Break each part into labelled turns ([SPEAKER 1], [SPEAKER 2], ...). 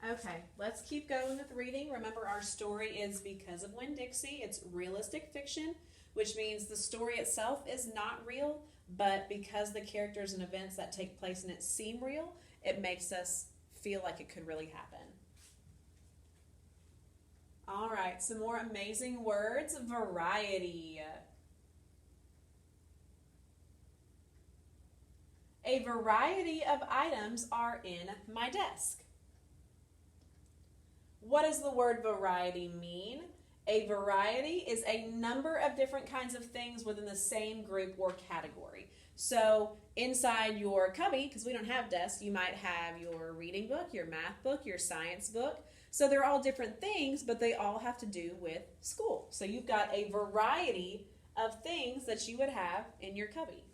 [SPEAKER 1] Okay, let's keep going with reading. Remember, our story is Because of Winn, Dixie. It's realistic fiction, which means the story itself is not real, but because the characters and events that take place in it seem real, it makes us feel like it could really happen. All right, some more amazing words. Variety. A variety of items are in my desk. What does the word variety mean? A variety is a number of different kinds of things within the same group or category. So inside your cubby, because we don't have desks, you might have your reading book, your math book, your science book. So they're all different things, but they all have to do with school. So you've got a variety of things that you would have in your cubby.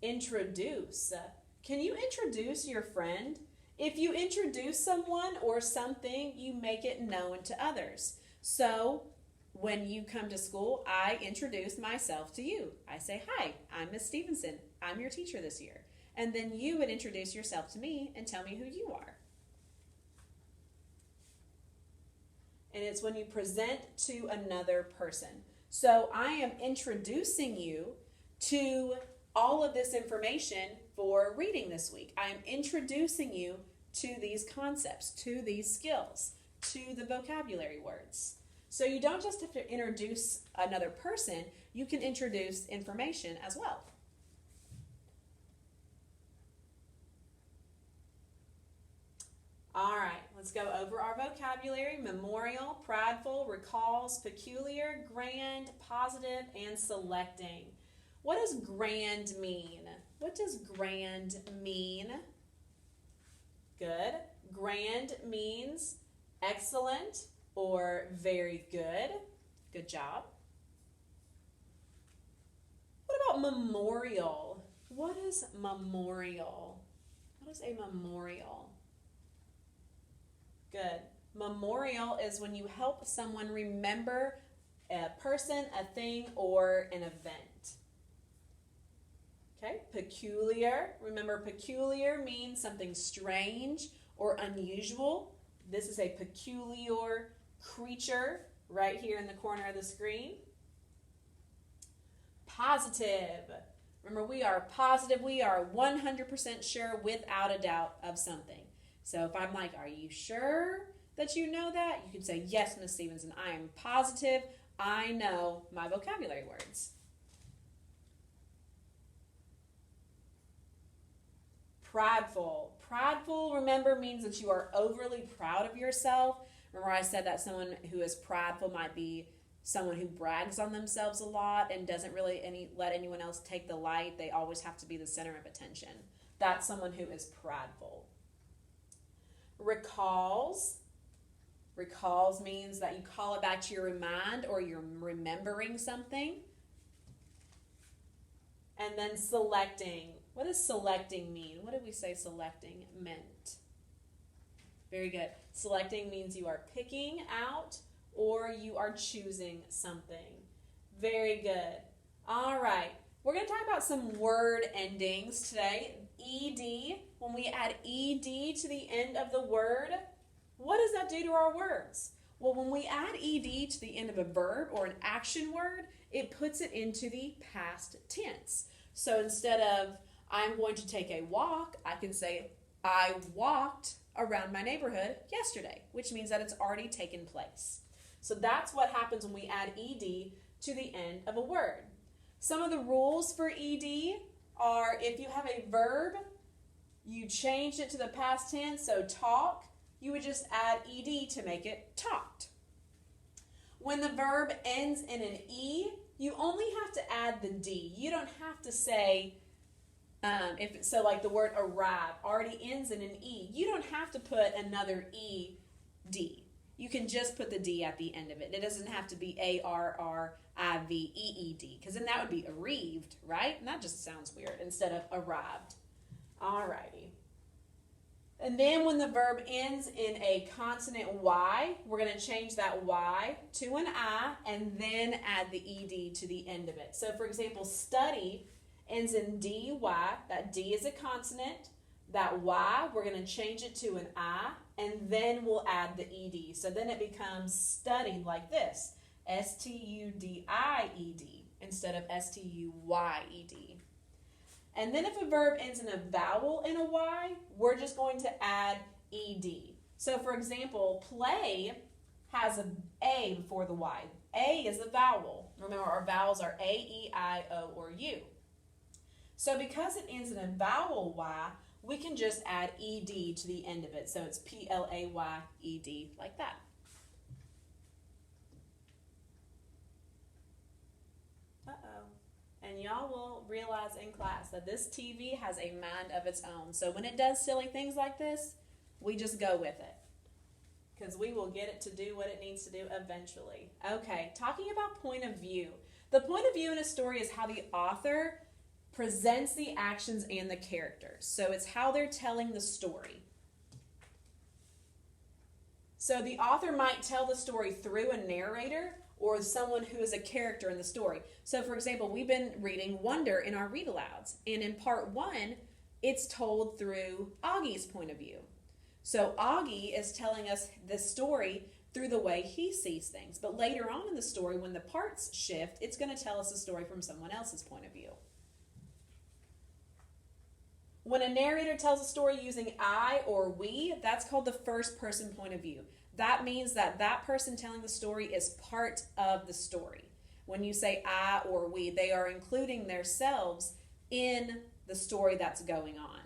[SPEAKER 1] Introduce. Can you introduce your friend? If you introduce someone or something, you make it known to others. So when you come to school, I introduce myself to you. I say, hi, I'm Miss Stevenson. I'm your teacher this year. And then you would introduce yourself to me and tell me who you are. And it's when you present to another person. So I am introducing you to all of this information for reading this week. I am introducing you to these concepts, to these skills, to the vocabulary words. So you don't just have to introduce another person, you can introduce information as well. All right, let's go over our vocabulary. Memorial, prideful, recalls, peculiar, grand, positive, and selecting. What does grand mean? What does grand mean? Good. Grand means excellent or very good. Good job. What about memorial? What is memorial? What is a memorial? Good. Memorial is when you help someone remember a person, a thing, or an event. Okay, peculiar. Remember, peculiar means something strange or unusual. This is a peculiar creature right here in the corner of the screen. Positive. Remember, we are positive. We are 100% sure without a doubt of something. So if I'm like, are you sure that you know that? You can say, yes, Miss Stevenson, I am positive. I know my vocabulary words. Prideful. Prideful, remember, means that you are overly proud of yourself. Remember I said that someone who is prideful might be someone who brags on themselves a lot and doesn't really let anyone else take the light. They always have to be the center of attention. That's someone who is prideful. Recalls. Recalls means that you call it back to your mind or you're remembering something. And then selecting. What does selecting mean? What did we say selecting meant? Very good. Selecting means you are picking out or you are choosing something. Very good. All right. We're going to talk about some word endings today. ED. When we add ED to the end of the word, what does that do to our words? Well, when we add ED to the end of a verb or an action word, it puts it into the past tense. So instead of I'm going to take a walk, I can say I walked around my neighborhood yesterday, which means that it's already taken place. So that's what happens when we add ED to the end of a word. Some of the rules for ED are if you have a verb, you change it to the past tense, so talk, you would just add ED to make it talked. When the verb ends in an E, you only have to add the D. You don't have to say, like the word arrive already ends in an E. You don't have to put another ED. You can just put the D at the end of it. It doesn't have to be ARRIVEED, because then that would be arrived, right? And that just sounds weird instead of arrived. Alrighty. And then when the verb ends in a consonant Y, we're going to change that Y to an I and then add the ED to the end of it. So for example, study ends in DY. That D is a consonant. That Y, we're going to change it to an I, and then we'll add the ED. So then it becomes studied like this, S-T-U-D-I-E-D instead of S-T-U-Y-E-D. And then if a verb ends in a vowel in a Y, we're just going to add ED. So for example, play has an A before the Y. A is a vowel. Remember, our vowels are A, E, I, O, or U. So because it ends in a vowel Y, we can just add ED to the end of it. So it's P-L-A-Y-E-D, like that. Uh-oh. And y'all will realize in class that this TV has a mind of its own. So when it does silly things like this, we just go with it, because we will get it to do what it needs to do eventually. Okay, talking about point of view. The point of view in a story is how the author presents the actions and the characters. So it's how they're telling the story. So the author might tell the story through a narrator or someone who is a character in the story. So for example, we've been reading Wonder in our read alouds, and in part 1, it's told through Augie's point of view. So Augie is telling us the story through the way he sees things. But later on in the story, when the parts shift, it's going to tell us the story from someone else's point of view. When a narrator tells a story using I or we, that's called the first person point of view. That means that that person telling the story is part of the story. When you say I or we, they are including themselves in the story that's going on.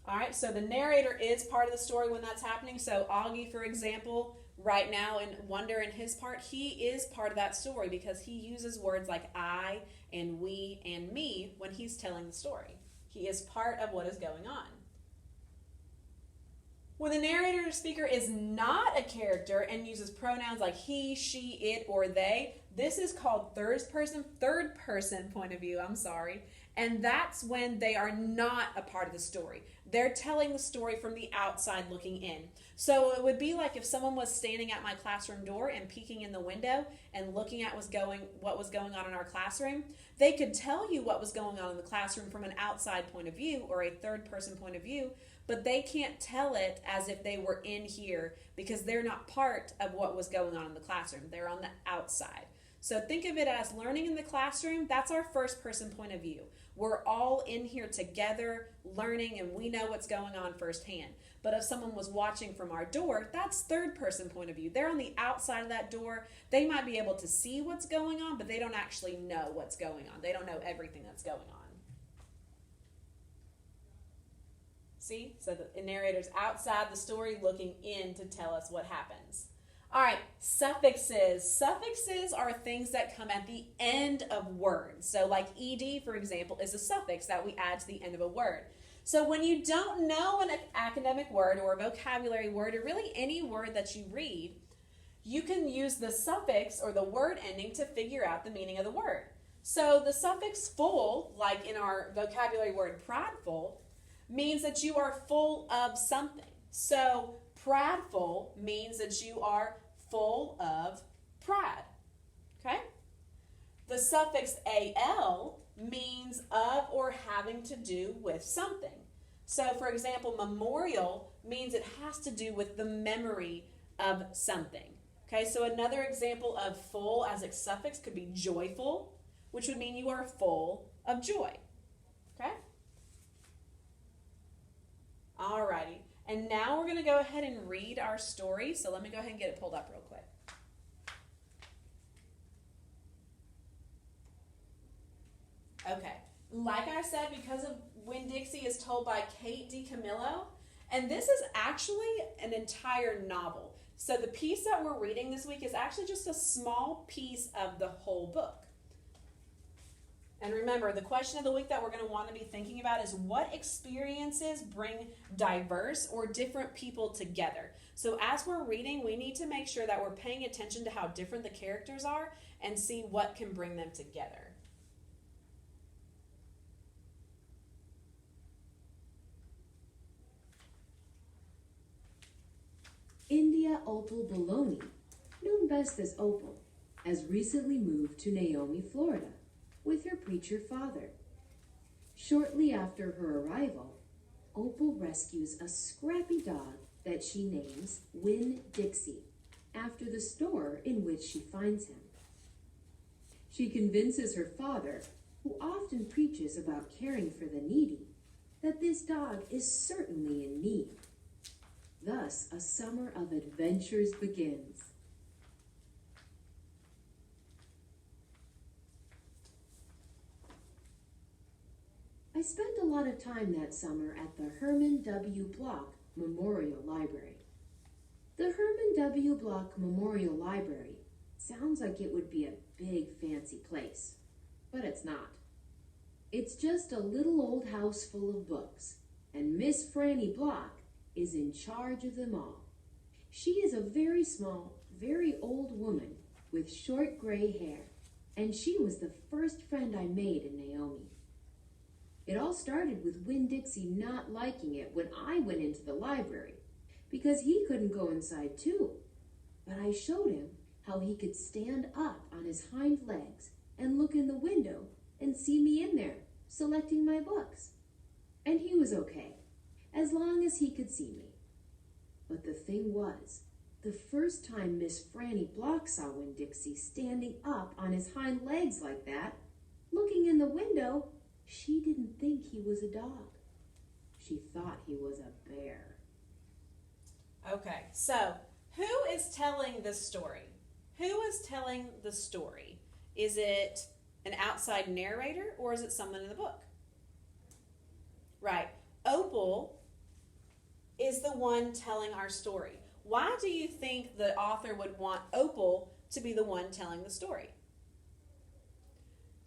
[SPEAKER 1] All right, so the narrator is part of the story when that's happening. So Augie, for example, right now in Wonder in his part, he is part of that story because he uses words like I and we and me when he's telling the story. He is part of what is going on. When the narrator or speaker is not a character and uses pronouns like he, she, it, or they, this is called third person point of view, and that's when they are not a part of the story. They're telling the story from the outside looking in. So it would be like if someone was standing at my classroom door and peeking in the window and looking at what was going on in our classroom. They could tell you what was going on in the classroom from an outside point of view or a third person point of view, but they can't tell it as if they were in here because they're not part of what was going on in the classroom. They're on the outside. So think of it as learning in the classroom. That's our first person point of view. We're all in here together learning and we know what's going on firsthand. But if someone was watching from our door, that's third person point of view. They're on the outside of that door. They might be able to see what's going on, but they don't actually know what's going on. They don't know everything that's going on. See? So the narrator's outside the story looking in to tell us what happens. All right, suffixes. Suffixes are things that come at the end of words. So like ed, for example, is a suffix that we add to the end of a word. So when you don't know an academic word or a vocabulary word or really any word that you read, you can use the suffix or the word ending to figure out the meaning of the word. So the suffix full, like in our vocabulary word prideful, means that you are full of something. So prideful means that you are full of pride. Okay? The suffix al means of or having to do with something. So for example, memorial means it has to do with the memory of something. Okay, so another example of full as a suffix could be joyful, which would mean you are full of joy. Okay? Alrighty, and now we're going to go ahead and read our story. So let me go ahead and get it pulled up real quick. Okay, like I said, because of Winn, Dixie is told by Kate DiCamillo, and this is actually an entire novel. So the piece that we're reading this week is actually just a small piece of the whole book. And remember, the question of the week that we're going to want to be thinking about is what experiences bring diverse or different people together. So as we're reading, we need to make sure that we're paying attention to how different the characters are and see what can bring them together.
[SPEAKER 2] India Opal Bologna, known best as Opal, has recently moved to Naomi, Florida, with her preacher father. Shortly after her arrival, Opal rescues a scrappy dog that she names Winn Dixie, after the store in which she finds him. She convinces her father, who often preaches about caring for the needy, that this dog is certainly in need. Thus, a summer of adventures begins. I spent a lot of time that summer at the Herman W. Block Memorial Library. The Herman W. Block Memorial Library sounds like it would be a big fancy place, but it's not. It's just a little old house full of books, and Miss Franny Block is in charge of them all. She is a very small, very old woman with short gray hair, and she was the first friend I made in Naomi. It all started with Winn Dixie not liking it when I went into the library, because he couldn't go inside too. But I showed him how he could stand up on his hind legs and look in the window and see me in there, selecting my books. And he was okay, as long as he could see me. But the thing was, the first time Miss Franny Block saw Winn Dixie standing up on his hind legs like that, looking in the window, she didn't think he was a dog. She thought he was a bear.
[SPEAKER 1] Okay, so who is telling this story? Who is telling the story? Is it an outside narrator or is it someone in the book? Right. Opal is the one telling our story. Why do you think the author would want Opal to be the one telling the story?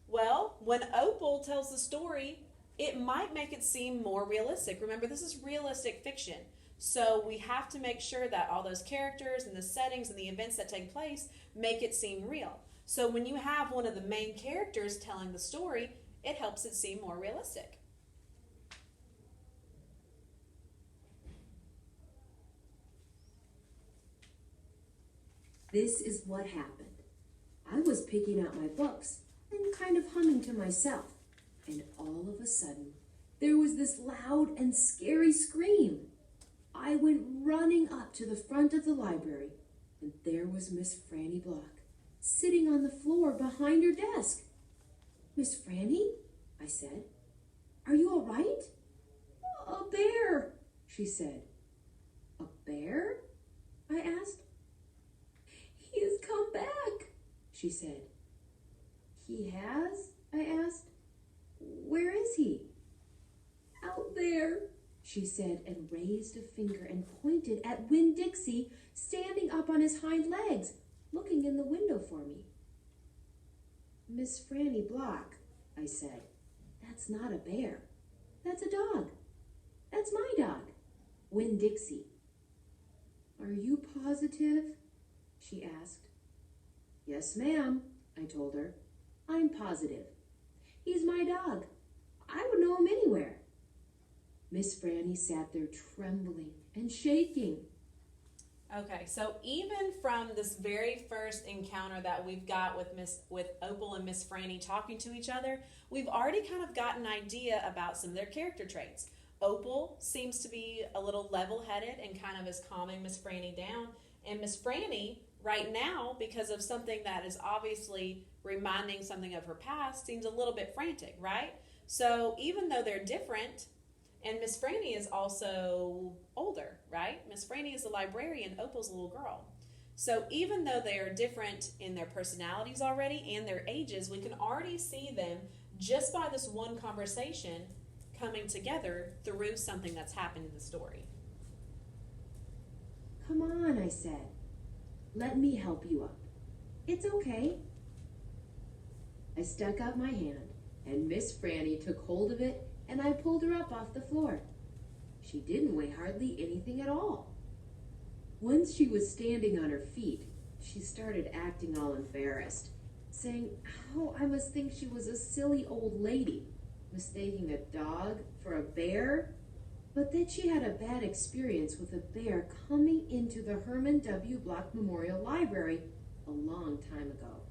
[SPEAKER 1] Well, when Opal tells the story, it might make it seem more realistic. Remember, this is realistic fiction. So we have to make sure that all those characters and the settings and the events that take place make it seem real. So when you have one of the main characters telling the story, it helps it seem more realistic.
[SPEAKER 2] This is what happened. I was picking out my books and kind of humming to myself, and all of a sudden, there was this loud and scary scream. I went running up to the front of the library, and there was Miss Franny Block, sitting on the floor behind her desk. "Miss Franny," I said, "are you all right?" "A bear," she said. "A bear?" I asked. "He has come back," she said. "He has?" I asked. "Where is he?" "Out there," she said, and raised a finger and pointed at Winn Dixie standing up on his hind legs, looking in the window for me. "Miss Franny Block," I said, "that's not a bear. That's a dog. That's my dog, Winn Dixie." "Are you positive?" she asked. "Yes, ma'am," I told her. "I'm positive. He's my dog. I would know him anywhere." Miss Franny sat there trembling and shaking.
[SPEAKER 1] Okay, so even from this very first encounter that we've got with Opal and Miss Franny talking to each other, we've already kind of got an idea about some of their character traits. Opal seems to be a little level-headed and kind of is calming Miss Franny down. And Miss Franny, right now, because of something that is obviously reminding something of her past, seems a little bit frantic, right? So even though they're different, and Miss Franny is also older, right? Miss Franny is the librarian, Opal's a little girl. So even though they are different in their personalities already and their ages, we can already see them just by this one conversation coming together through something that's happened in the story.
[SPEAKER 2] "Come on," I said. "Let me help you up. It's okay." I stuck out my hand, and Miss Franny took hold of it, and I pulled her up off the floor. She didn't weigh hardly anything at all. Once she was standing on her feet, she started acting all embarrassed, saying how I must think she was a silly old lady, mistaking a dog for a bear, but that she had a bad experience with a bear coming into the Herman W. Block Memorial Library a long time ago,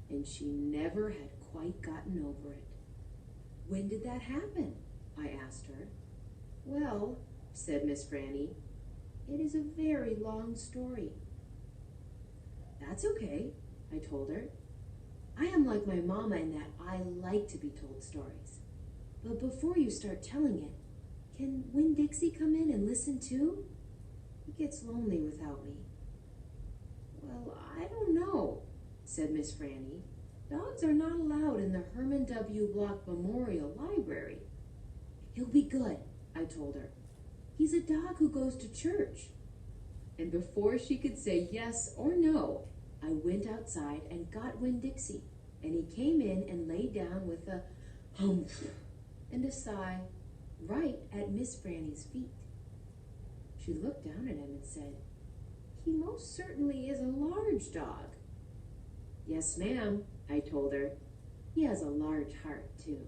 [SPEAKER 2] and she never had quite gotten over it. When did that happen? I asked her. Well, said Miss Franny, it is a very long story. That's okay, I told her. I am like my mama in that I like to be told stories. But before you start telling it, can Winn Dixie come in and listen too? He gets lonely without me. Well, I don't know, said Miss Franny. Dogs are not allowed in the Herman W. Block Memorial Library. He'll be good, I told her. He's a dog who goes to church. And before she could say yes or no, I went outside and got Winn Dixie, and he came in and lay down with a humph and a sigh right at Miss Franny's feet. She looked down at him and said, he most certainly is a large dog. Yes, ma'am, I told her. He has a large heart, too.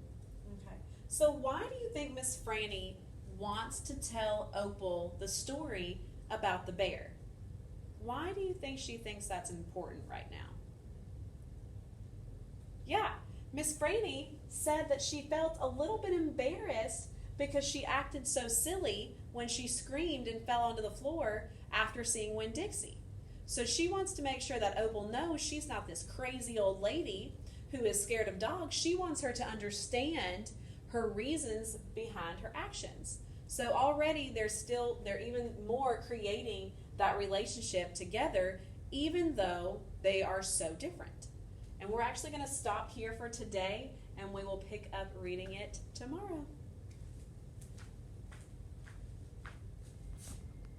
[SPEAKER 1] Okay. So why do you think Miss Franny wants to tell Opal the story about the bear? Why do you think she thinks that's important right now? Yeah, Miss Franny said that she felt a little bit embarrassed because she acted so silly when she screamed and fell onto the floor after seeing Winn Dixie. So she wants to make sure that Opal knows she's not this crazy old lady who is scared of dogs. She wants her to understand her reasons behind her actions. So already they're even more creating that relationship together, even though they are so different. And we're actually going to stop here for today, and we will pick up reading it tomorrow.